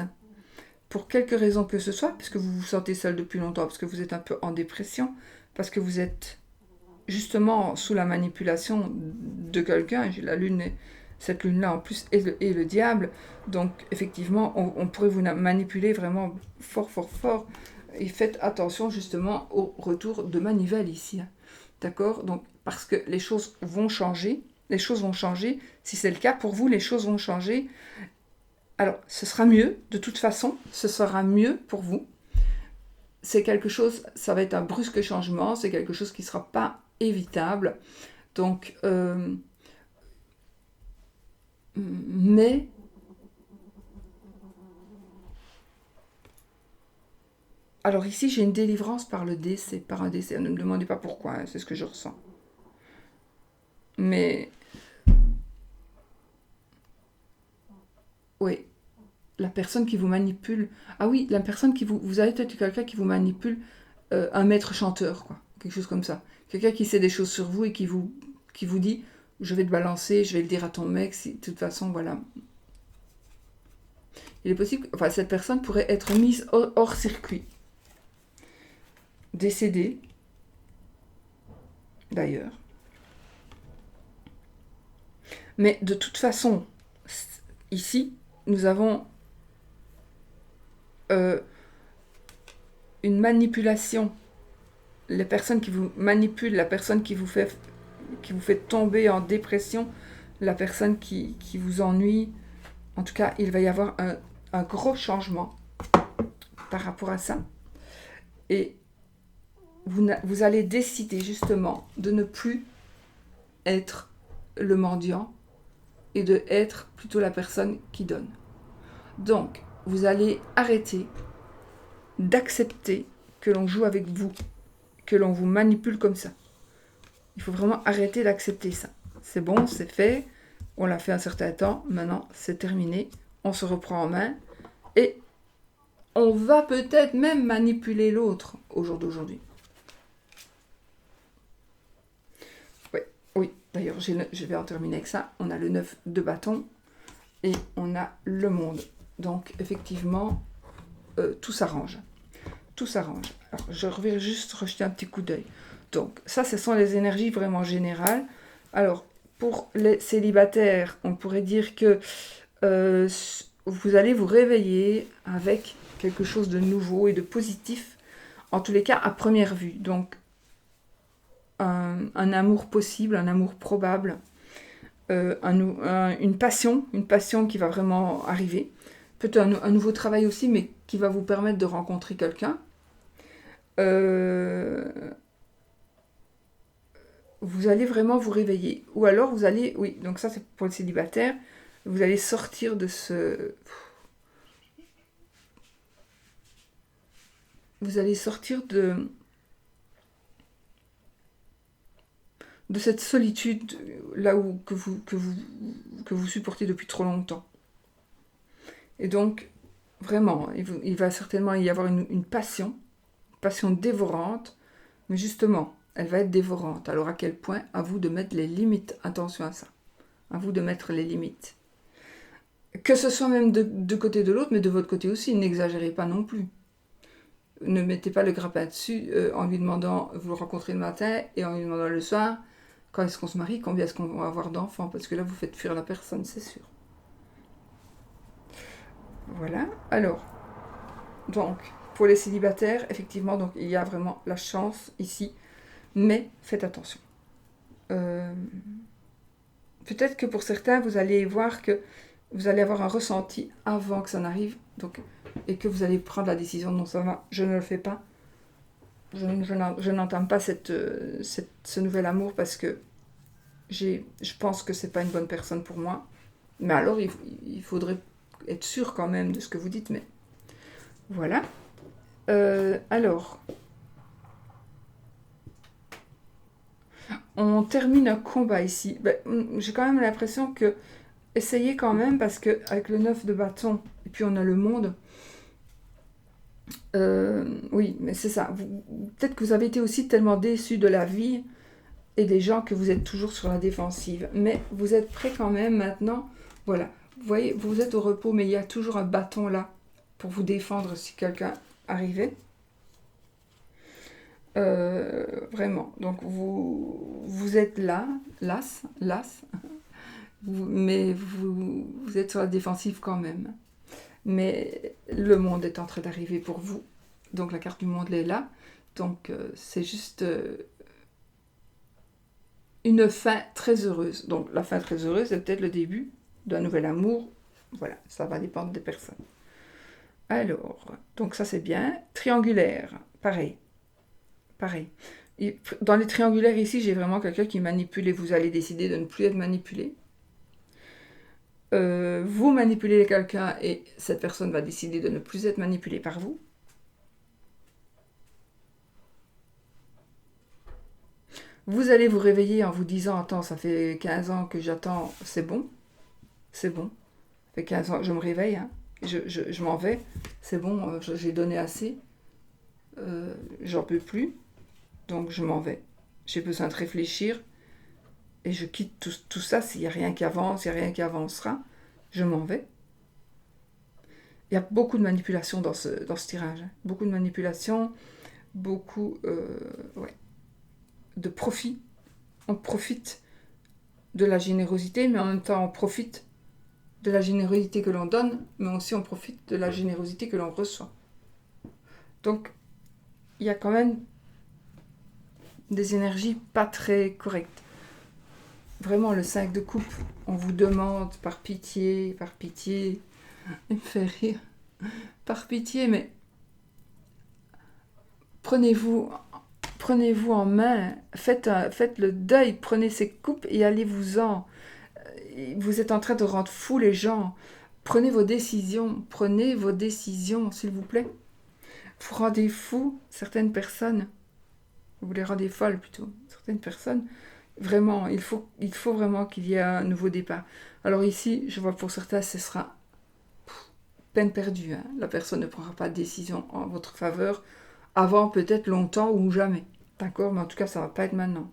pour quelque raison que ce soit, puisque vous vous sentez seul depuis longtemps, parce que vous êtes un peu en dépression, parce que vous êtes justement sous la manipulation de quelqu'un. J'ai la lune, cette lune-là en plus, et le diable. Donc effectivement, on pourrait vous manipuler vraiment fort, fort, fort. Et faites attention justement au retour de manivelle ici. D'accord? Donc, parce que les choses vont changer. Les choses vont changer. Si c'est le cas pour vous, les choses vont changer. Alors, ce sera mieux. De toute façon, ce sera mieux pour vous. C'est quelque chose, ça va être un brusque changement. C'est quelque chose qui ne sera pas évitable. Donc, mais alors ici, j'ai une délivrance par le décès, par un décès. Ne me demandez pas pourquoi, hein, c'est ce que je ressens. Mais oui, la personne qui vous manipule. Ah oui, la personne qui vous avez peut-être quelqu'un qui vous manipule, un maître chanteur, quoi, quelque chose comme ça. Quelqu'un qui sait des choses sur vous et qui vous dit, je vais te balancer, je vais le dire à ton mec. Si, de toute façon, voilà. Il est possible, enfin, cette personne pourrait être mise hors circuit, décédée, d'ailleurs. Mais de toute façon, ici, nous avons une manipulation. Les personnes qui vous manipulent, la personne qui vous fait tomber en dépression, la personne qui vous ennuie. En tout cas, il va y avoir un gros changement par rapport à ça. Et vous allez décider justement de ne plus être le mendiant et de être plutôt la personne qui donne. Donc, vous allez arrêter d'accepter que l'on joue avec vous, que l'on vous manipule comme ça. Il faut vraiment arrêter d'accepter ça. C'est bon, c'est fait, on l'a fait un certain temps, maintenant c'est terminé, on se reprend en main et on va peut-être même manipuler l'autre au jour d'aujourd'hui. Oui, d'ailleurs je vais en terminer avec ça. On a le 9 de bâton et on a le monde. Donc effectivement, tout s'arrange. Tout s'arrange. Alors, je vais juste rejeter un petit coup d'œil. Donc, ça, ce sont les énergies vraiment générales. Alors, pour les célibataires, on pourrait dire que vous allez vous réveiller avec quelque chose de nouveau et de positif, en tous les cas à première vue. Donc, un amour possible, un amour probable, une passion qui va vraiment arriver. Peut-être un nouveau travail aussi, mais qui va vous permettre de rencontrer quelqu'un. Vous allez vraiment vous réveiller. Ou alors vous allez, oui, donc ça c'est pour le célibataire, vous allez sortir de ce... Vous allez sortir de cette solitude là où que vous supportez depuis trop longtemps. Et donc, vraiment, il va certainement y avoir une passion dévorante, mais justement, elle va être dévorante. Alors à quel point? À vous de mettre les limites. Attention à ça. À vous de mettre les limites. Que ce soit même de côté de l'autre, mais de votre côté aussi. N'exagérez pas non plus. Ne mettez pas le grappin dessus en lui demandant, vous le rencontrez le matin, et en lui demandant le soir, quand est-ce qu'on se marie, combien est-ce qu'on va avoir d'enfants, parce que là, vous faites fuir la personne, c'est sûr. Voilà. Alors, donc, pour les célibataires, effectivement, donc, il y a vraiment la chance ici, mais faites attention. Peut-être que pour certains, vous allez voir que vous allez avoir un ressenti avant que ça n'arrive, donc, et que vous allez prendre la décision, non, ça va, je ne le fais pas. Je n'entame pas ce nouvel amour parce que je pense que c'est pas une bonne personne pour moi. Mais alors, il faudrait être sûr quand même de ce que vous dites, mais voilà. Alors, on termine un combat ici. Ben, j'ai quand même l'impression que essayez quand même, parce que avec le 9 de bâton, et puis on a le monde, oui, mais c'est ça. Peut-être que vous avez été aussi tellement déçus de la vie et des gens que vous êtes toujours sur la défensive. Mais vous êtes prêts quand même maintenant. Voilà. Vous voyez, vous êtes au repos, mais il y a toujours un bâton là pour vous défendre si quelqu'un arrivait. Vraiment. Donc vous êtes là, las, mais vous êtes sur la défensive quand même. Mais le monde est en train d'arriver pour vous. Donc la carte du monde est là. Donc c'est juste une fin très heureuse. Donc la fin très heureuse, c'est peut-être le début d'un nouvel amour. Voilà, ça va dépendre des personnes. Alors, donc ça c'est bien. Triangulaire, pareil. Et dans les triangulaires ici, j'ai vraiment quelqu'un qui manipule et vous allez décider de ne plus être manipulé. Vous manipulez quelqu'un et cette personne va décider de ne plus être manipulée par vous. Vous allez vous réveiller en vous disant, attends, ça fait 15 ans que j'attends, c'est bon. Ça fait 15 ans, je me réveille, hein. Je m'en vais, c'est bon, j'ai donné assez, j'en peux plus, donc je m'en vais. J'ai besoin de réfléchir et je quitte tout ça. S'il n'y a rien qui avance, il n'y a rien qui avancera, je m'en vais. Il y a beaucoup de manipulation dans ce tirage, hein. Beaucoup de manipulation, beaucoup de profit. On profite de la générosité, mais en même temps on profite de la générosité que l'on donne, mais aussi on profite de la générosité que l'on reçoit. Donc, il y a quand même des énergies pas très correctes. Vraiment, le 5 de coupe, on vous demande par pitié, il me fait rire, par pitié, mais prenez-vous en main, faites le deuil, prenez ces coupes et allez-vous-en. Vous êtes en train de rendre fous les gens. Prenez vos décisions, s'il vous plaît. Vous rendez fous certaines personnes. Vous les rendez folles plutôt. Certaines personnes. Vraiment, il faut vraiment qu'il y ait un nouveau départ. Alors ici, je vois pour certains, ce sera peine perdue, hein. La personne ne prendra pas de décision en votre faveur avant peut-être longtemps ou jamais. D'accord? Mais en tout cas, ça ne va pas être maintenant.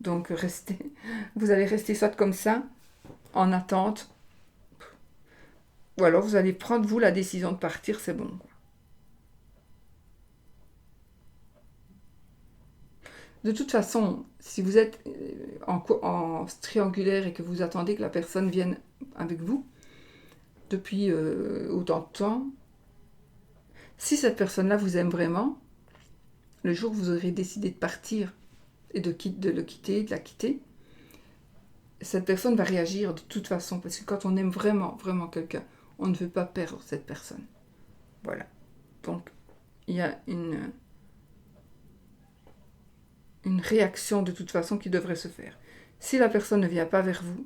Donc vous allez rester soit comme ça, en attente, ou alors vous allez prendre vous la décision de partir, c'est bon. De toute façon, si vous êtes en triangulaire et que vous attendez que la personne vienne avec vous, depuis autant de temps, si cette personne-là vous aime vraiment, le jour où vous aurez décidé de partir et de le quitter, de la quitter, cette personne va réagir de toute façon, parce que quand on aime vraiment, vraiment quelqu'un, on ne veut pas perdre cette personne. Voilà. Donc, il y a une réaction de toute façon qui devrait se faire. Si la personne ne vient pas vers vous,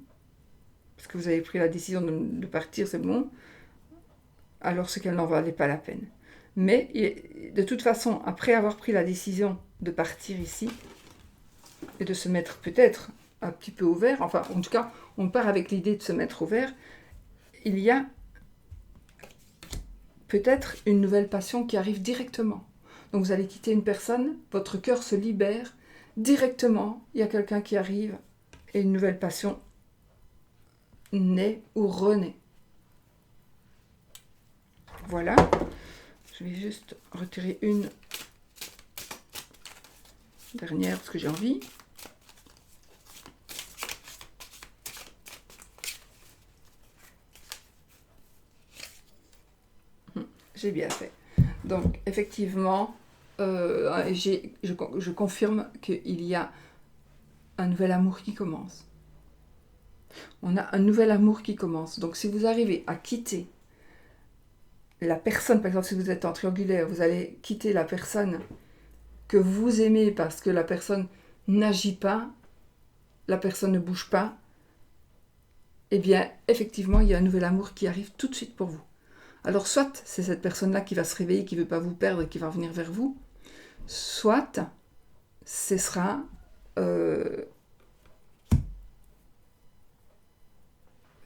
parce que vous avez pris la décision de partir, c'est bon, alors c'est qu'elle n'en valait pas la peine. Mais de toute façon, après avoir pris la décision de partir ici, et de se mettre peut-être un petit peu au vert, enfin en tout cas on part avec l'idée de se mettre au vert, il y a peut-être une nouvelle passion qui arrive directement. Donc vous allez quitter une personne, votre cœur se libère, directement il y a quelqu'un qui arrive et une nouvelle passion naît ou renaît. Voilà, je vais juste retirer une dernière parce que j'ai envie. J'ai bien fait. Donc, effectivement, je confirme qu'il y a un nouvel amour qui commence. On a un nouvel amour qui commence. Donc, si vous arrivez à quitter la personne, par exemple, si vous êtes en triangulaire, vous allez quitter la personne que vous aimez parce que la personne n'agit pas, la personne ne bouge pas, eh bien, effectivement, il y a un nouvel amour qui arrive tout de suite pour vous. Alors, soit c'est cette personne-là qui va se réveiller, qui ne veut pas vous perdre et qui va revenir vers vous, soit ce sera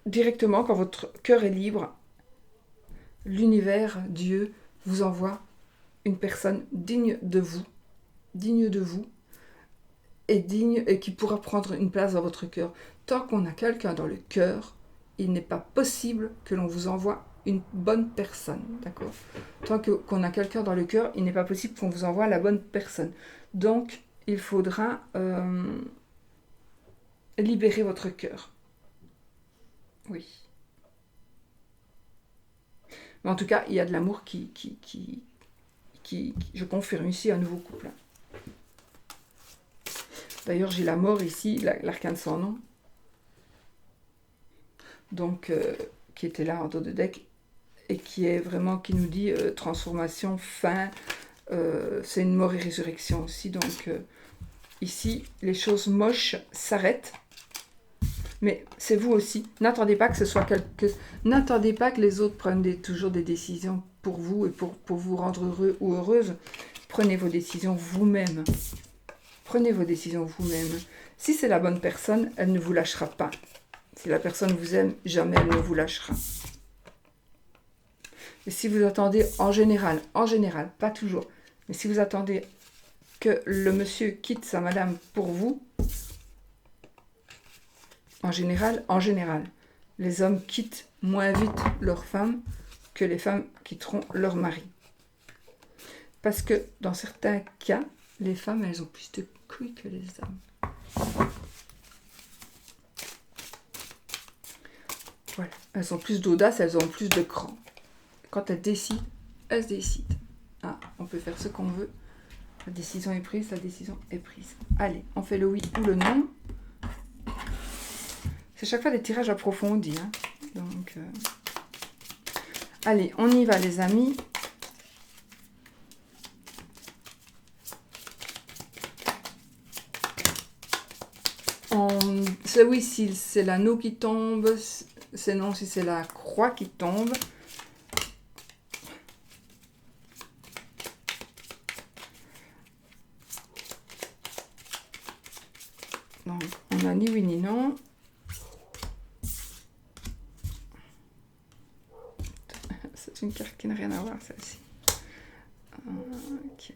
directement, quand votre cœur est libre, l'univers, Dieu, vous envoie une personne digne de vous, et qui pourra prendre une place dans votre cœur. Tant qu'on a quelqu'un dans le cœur, il n'est pas possible que l'on vous envoie une bonne personne, d'accord ? Tant qu'on a quelqu'un dans le cœur, il n'est pas possible qu'on vous envoie la bonne personne. Donc, il faudra libérer votre cœur. Oui. Mais en tout cas, il y a de l'amour qui je confirme ici, un nouveau couple. D'ailleurs, j'ai la mort ici, l'arcane sans nom. Donc, qui était là en dos de deck. Et qui est vraiment, qui nous dit transformation, fin. C'est une mort et résurrection aussi. Donc, ici, les choses moches s'arrêtent. Mais c'est vous aussi. N'attendez pas que ce soit n'attendez pas que les autres prennent toujours des décisions pour vous et pour vous rendre heureux ou heureuse. Prenez vos décisions vous-même. Prenez vos décisions vous-même. Si c'est la bonne personne, elle ne vous lâchera pas. Si la personne vous aime, jamais elle ne vous lâchera. Et si vous attendez en général, pas toujours, mais si vous attendez que le monsieur quitte sa madame pour vous, en général, les hommes quittent moins vite leur femme que les femmes quitteront leur mari. Parce que dans certains cas, les femmes, elles ont plus de couilles que les hommes. Voilà, elles ont plus d'audace, elles ont plus de cran. Quand elles décident, elles se décident. Ah, on peut faire ce qu'on veut. La décision est prise, la décision est prise. Allez, on fait le oui ou le non. C'est chaque fois des tirages approfondis. Hein. Donc, allez, on y va les amis. C'est oui si c'est l'anneau qui tombe, c'est non si c'est la croix qui tombe. Donc, on a ni oui ni non. C'est une carte qui n'a rien à voir, celle-ci. Okay.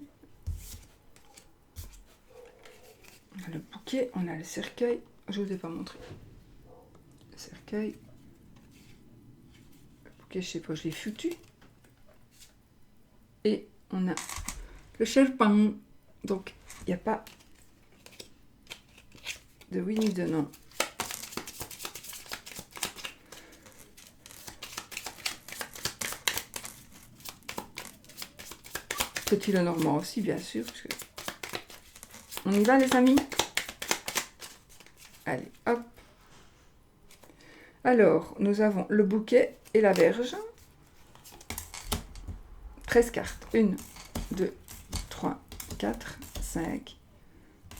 On a le bouquet, on a le cercueil. Je ne vous ai pas montré. Le cercueil. Le bouquet, je ne sais pas, je l'ai foutu. Et on a le chèvre-pain. Donc, il n'y a pas de oui ni de non. petit le normand aussi, bien sûr. Parce que... On y va, les amis? Allez, hop. Alors, nous avons le bouquet et la berge. 13 cartes. 1, 2, 3, 4, 5,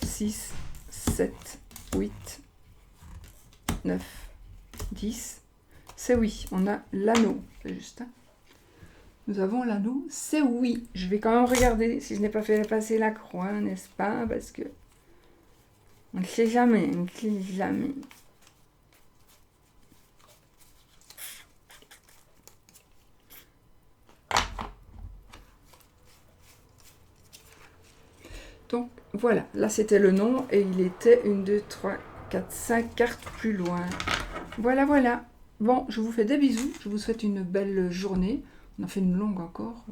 6, 7, 8, 9, 10. C'est oui, on a l'anneau. C'est juste. Hein. Nous avons l'anneau, c'est oui. Je vais quand même regarder si je n'ai pas fait passer la croix, n'est-ce pas? Parce que on ne sait jamais, on ne sait jamais. Donc voilà, là c'était le nom et il était 1, 2, 3, 4, 5 cartes plus loin. Voilà, voilà. Bon, je vous fais des bisous, je vous souhaite une belle journée. On a fait une longue encore.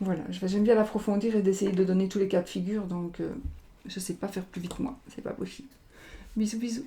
Voilà, j'aime bien l'approfondir et d'essayer de donner tous les cas de figure, donc je ne sais pas faire plus vite moi, c'est pas possible. Bisous, bisous.